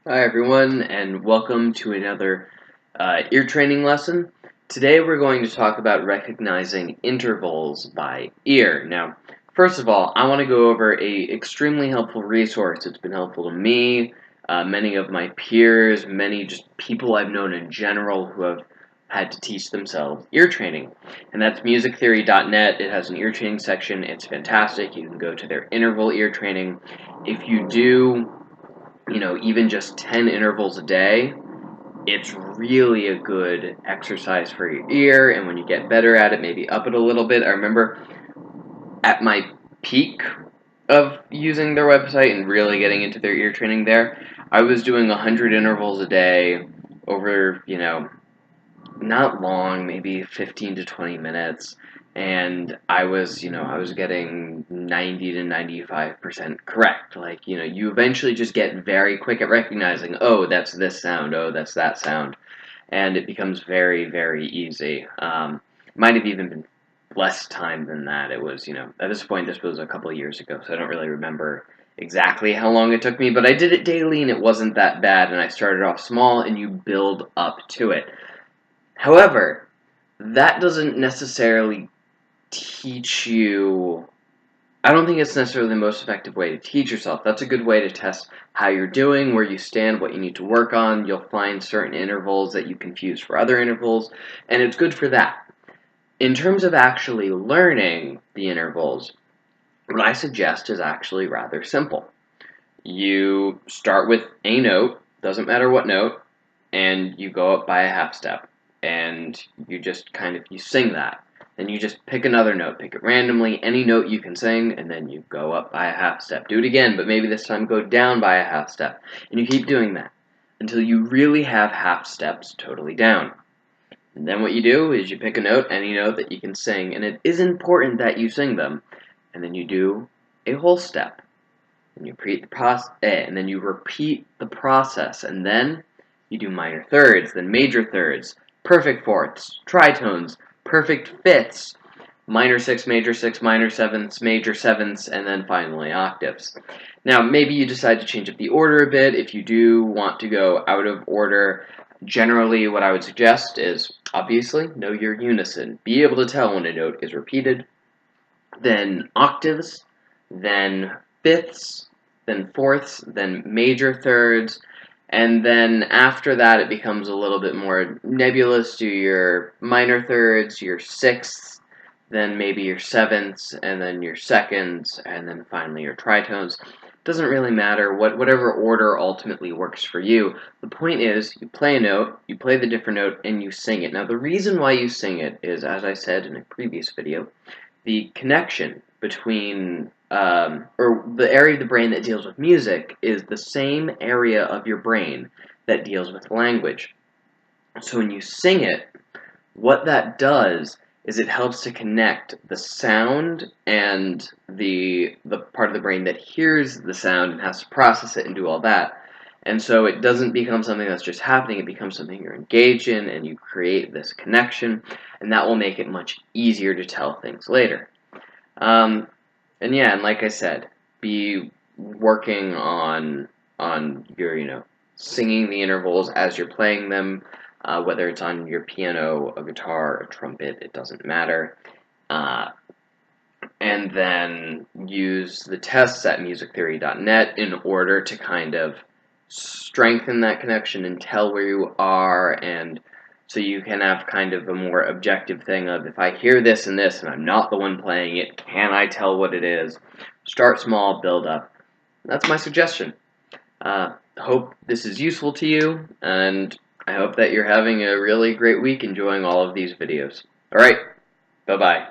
Hi everyone, and welcome to another ear training lesson. Today we're going to talk about recognizing intervals by ear. Now, first of all, I want to go over a extremely helpful resource. It's been helpful to me, many of my peers, many just people I've known in general who have had to teach themselves ear training. And that's musictheory.net. It has an ear training section. It's fantastic. You can go to their interval ear training. If you do even just 10 intervals a day, it's really a good exercise for your ear, and when you get better at it, maybe up it a little bit. I remember at my peak of using their website and really getting into their ear training there, I was doing 100 intervals a day over, not long, maybe 15 to 20 minutes, and I was getting 90 to 95% correct. Like, you eventually just get very quick at recognizing, oh, that's this sound, oh, that's that sound, and it becomes very, very easy. Might have even been less time than that. It was, at this point, this was a couple of years ago, so I don't really remember exactly how long it took me, but I did it daily and it wasn't that bad, and I started off small and you build up to it. However, that doesn't necessarily teach you. I don't think it's necessarily the most effective way to teach yourself. That's a good way to test how you're doing, where you stand, what you need to work on. You'll find certain intervals that you confuse for other intervals, and it's good for that. In terms of actually learning the intervals, what I suggest is actually rather simple. You start with a note, doesn't matter what note, and you go up by a half step, and you just you sing that. Then you just pick another note, pick it randomly, any note you can sing, and then you go up by a half step. Do it again, but maybe this time go down by a half step, and you keep doing that until you really have half steps totally down. And then what you do is you pick a note, any note that you can sing, and it is important that you sing them, and then you do a whole step. And you repeat the process, and then you repeat the process, and then you do minor thirds, then major thirds, perfect fourths, tritones, perfect fifths, minor six, minor sevenths, major sevenths, and then finally octaves. Now, maybe you decide to change up the order a bit. If you do want to go out of order, generally what I would suggest is, obviously, know your unison. Be able to tell when a note is repeated, then octaves, then fifths, then fourths, then major thirds, and then after that it becomes a little bit more nebulous. Do your minor thirds, your sixths, then maybe your sevenths, and then your seconds, and then finally your tritones. Doesn't really matter whatever order ultimately works for you. The point is, you play a note, you play the different note, and you sing it. Now, the reason why you sing it is, as I said in a previous video, the connection between, or the area of the brain that deals with music is the same area of your brain that deals with language. So when you sing it, what that does is it helps to connect the sound and the part of the brain that hears the sound and has to process it and do all that. And so it doesn't become something that's just happening, it becomes something you're engaged in, and you create this connection, and that will make it much easier to tell things later. Um, and yeah, and like I said, be working on your, singing the intervals as you're playing them, whether it's on your piano, a guitar, a trumpet, it doesn't matter. Uh, and then use the tests at musictheory.net in order to kind of strengthen that connection and tell where you are, and so you can have kind of a more objective thing of, if I hear this and this and I'm not the one playing it, can I tell what it is? Start small, build up. That's my suggestion. Hope this is useful to you, and I hope that you're having a really great week enjoying all of these videos. Alright, bye-bye.